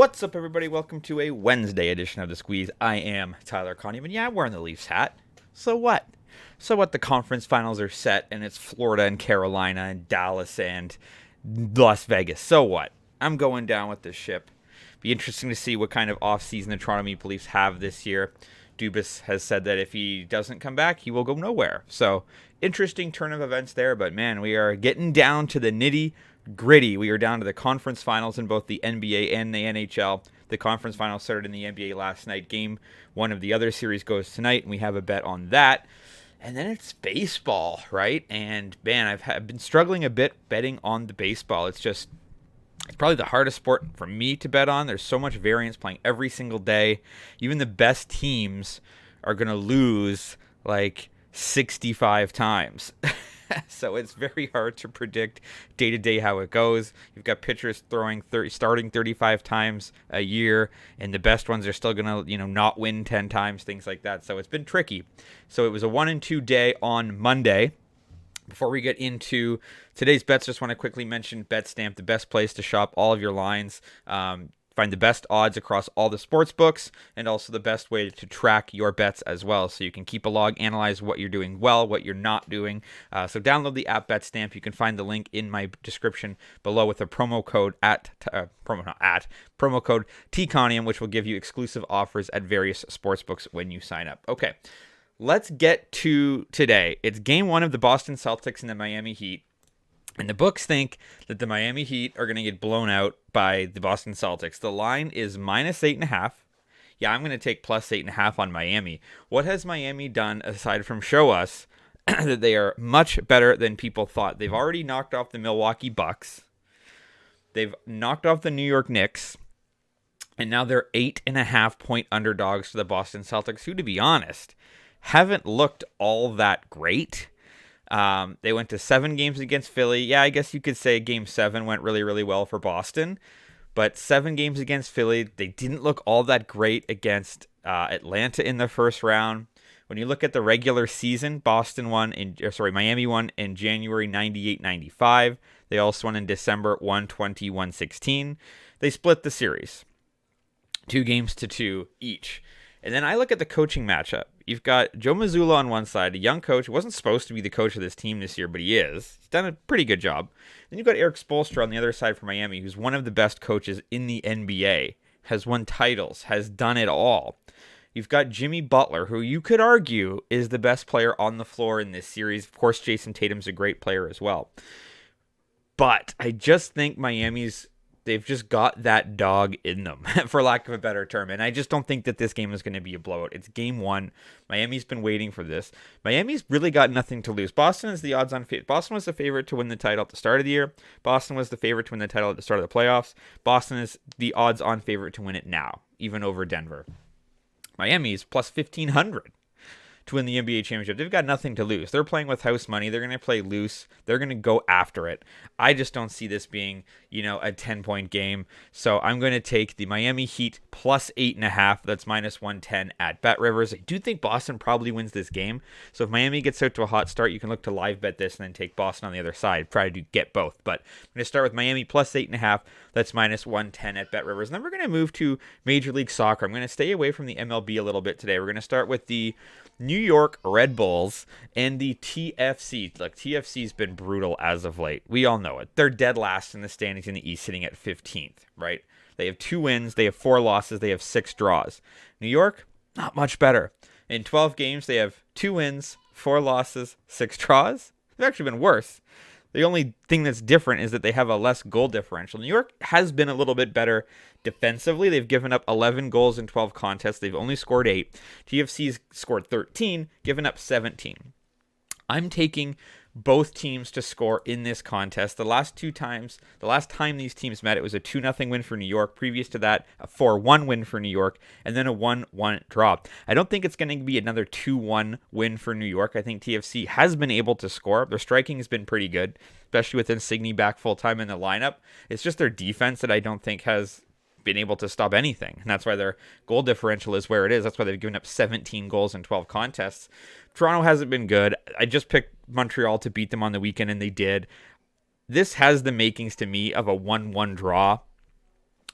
What's up, everybody? Welcome to a Wednesday edition of The Squeeze. I am Tyler Conniman, and yeah, I'm wearing the Leafs hat. So what? The conference finals are set, and it's Florida and Carolina and Dallas and Las Vegas. So what? I'm going down with this ship. Be interesting to see what kind of offseason the Toronto Maple Leafs have this year. Dubas has said that if he doesn't come back, he will go nowhere. So, interesting turn of events there, but man, we are getting down to the nitty-gritty. We are down to the conference finals in both the NBA and the NHL. The conference finals started in the NBA last night. Game one of the other series goes tonight, and we have a bet on that. And then it's baseball, right? And man, I've been struggling a bit betting on the baseball. It's probably the hardest sport for me to bet on. There's so much variance playing every single day. Even the best teams are going to lose like 65 times. So it's very hard to predict day to day how it goes. You've got pitchers starting 35 times a year, and the best ones are still going to, not win 10 times, things like that. So it's been tricky. So it was a 1-2 day on Monday. Before we get into today's bets, just want to quickly mention BetStamp, the best place to shop all of your lines. Find the best odds across all the sports books, and also the best way to track your bets as well. So you can keep a log, analyze what you're doing well, what you're not doing. So download the app BetStamp. You can find the link in my description below with a promo code promo code TCONIUM, which will give you exclusive offers at various sports books when you sign up. Okay. Let's get to today. It's game one of the Boston Celtics and the Miami Heat. And the books think that the Miami Heat are going to get blown out by the Boston Celtics. The line is -8.5. Yeah, I'm going to take +8.5 on Miami. What has Miami done aside from show us that they are much better than people thought? They've already knocked off the Milwaukee Bucks. They've knocked off the New York Knicks. And now they're 8.5-point underdogs to the Boston Celtics, who, to be honest, haven't looked all that great. They went to 7 games against Philly. Yeah, I guess you could say game 7 went really, really well for Boston. But 7 games against Philly, they didn't look all that great against Atlanta in the first round. When you look at the regular season, Miami won in January 98-95. They also won in December 120-116. They split the series 2-2 each. And then I look at the coaching matchup. You've got Joe Mazzulla on one side, a young coach. He wasn't supposed to be the coach of this team this year, but he is. He's done a pretty good job. Then you've got Eric Spoelstra on the other side for Miami, who's one of the best coaches in the NBA, has won titles, has done it all. You've got Jimmy Butler, who you could argue is the best player on the floor in this series. Of course, Jason Tatum's a great player as well. But I just think they've just got that dog in them, for lack of a better term. And I just don't think that this game is going to be a blowout. It's game one. Miami's been waiting for this. Miami's really got nothing to lose. Boston is the odds-on favorite. Boston was the favorite to win the title at the start of the year. Boston was the favorite to win the title at the start of the playoffs. Boston is the odds-on favorite to win it now, even over Denver. Miami is plus 1,500 to win the NBA championship. They've got nothing to lose. They're playing with house money. They're going to play loose. They're going to go after it. I just don't see this being, a 10-point game. So I'm going to take the Miami Heat plus 8.5. That's -110 at BetRivers. I do think Boston probably wins this game. So if Miami gets out to a hot start, you can look to live bet this and then take Boston on the other side. Try to get both. But I'm going to start with Miami plus 8.5. That's -110 at BetRivers. And then we're going to move to Major League Soccer. I'm going to stay away from the MLB a little bit today. We're going to start with the New York Red Bulls and the TFC. Look, TFC's been brutal as of late. We all know it. They're dead last in the standings in the East, sitting at 15th, right? They have 2 wins. They have 4 losses. They have 6 draws. New York, not much better. In 12 games, they have 2 wins, 4 losses, 6 draws. They've actually been worse. The only thing that's different is that they have a less goal differential. New York has been a little bit better defensively. They've given up 11 goals in 12 contests. They've only scored 8. TFC's scored 13, given up 17. I'm taking both teams to score in this contest. The last time these teams met, it was a 2-0 win for New York. Previous to that, a 4-1 win for New York, and then a 1-1 draw. I don't think it's going to be another 2-1 win for New York. I think TFC has been able to score. Their striking has been pretty good, especially with Insigne back full-time in the lineup. It's just their defense that I don't think has been able to stop anything. And that's why their goal differential is where it is. That's why they've given up 17 goals in 12 contests. Toronto hasn't been good. I just picked Montreal to beat them on the weekend, and they did. This has the makings to me of a 1-1 draw.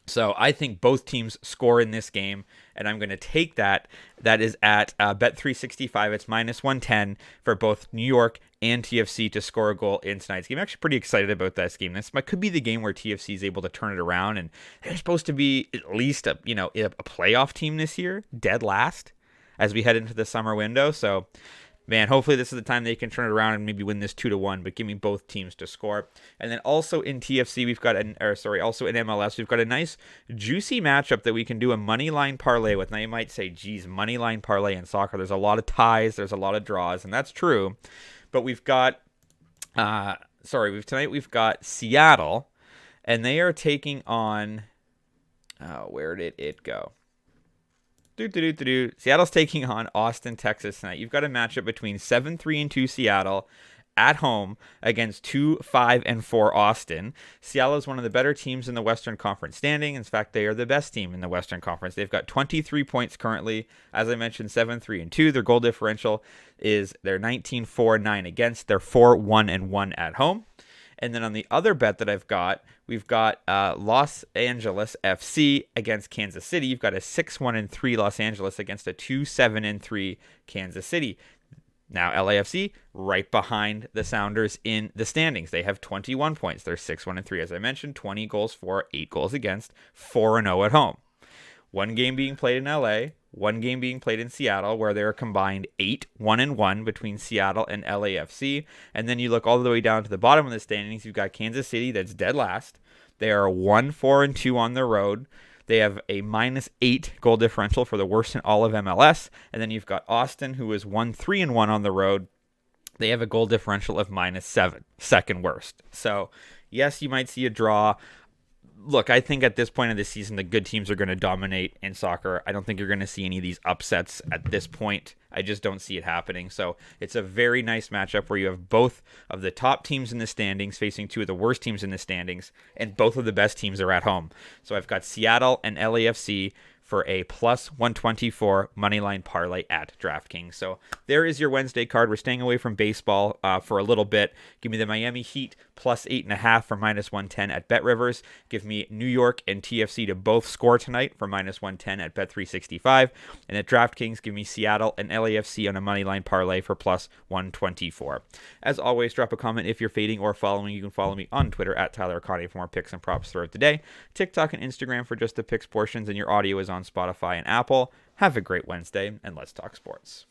So I think both teams score in this game, and I'm going to take that. That is at Bet365. It's -110 for both New York and TFC to score a goal in tonight's game. I'm actually pretty excited about this game. This could be the game where TFC is able to turn it around, and they're supposed to be at least a playoff team this year, dead last, as we head into the summer window. So, man, hopefully this is the time they can turn it around and maybe win this 2-1, but give me both teams to score. And then also in TFC, also in MLS, we've got a nice juicy matchup that we can do a money line parlay with. Now you might say, geez, money line parlay in soccer, there's a lot of ties, there's a lot of draws, and that's true. But we've got, tonight we've got Seattle, and they are taking on, where did it go? Seattle's taking on Austin, Texas tonight. You've got a matchup between 7-3-2 Seattle at home against 2-5-4 Austin. Seattle is one of the better teams in the Western Conference standing. In fact, they are the best team in the Western Conference. They've got 23 points currently. As I mentioned, 7-3-2. Their goal differential is they're 19-4-9 against. They're 4-1-1 at home. And then on the other bet that we've got Los Angeles FC against Kansas City. You've got a 6-1-3 Los Angeles against a 2-7-3 Kansas City. Now LAFC right behind the Sounders in the standings. They have 21 points. They're 6-1-3, as I mentioned, 20 goals for, 8 goals against, 4-0 at home. One game being played in LA, one game being played in Seattle, where they're combined 8-1-1 between Seattle and LAFC. And then you look all the way down to the bottom of the standings. You've got Kansas City that's dead last. They are 1-4-2 on the road. They have a -8 goal differential for the worst in all of MLS. And then you've got Austin, who is 1-3-1 on the road. They have a goal differential of -7, second worst. So, yes, you might see a draw. Look, I think at this point of the season, the good teams are going to dominate in soccer. I don't think you're going to see any of these upsets at this point. I just don't see it happening. So it's a very nice matchup where you have both of the top teams in the standings facing two of the worst teams in the standings, and both of the best teams are at home. So I've got Seattle and LAFC for a +124 moneyline parlay at DraftKings. So there is your Wednesday card. We're staying away from baseball for a little bit. Give me the Miami Heat +8.5 for -110 at BetRivers. Give me New York and TFC to both score tonight for -110 at Bet365. And at DraftKings, give me Seattle and LAFC on a moneyline parlay for +124. As always, drop a comment if you're fading or following. You can follow me on Twitter at Tyler Connie for more picks and props throughout the day. TikTok and Instagram for just the picks portions, and your audio is on Spotify and Apple. Have a great Wednesday, and let's talk sports.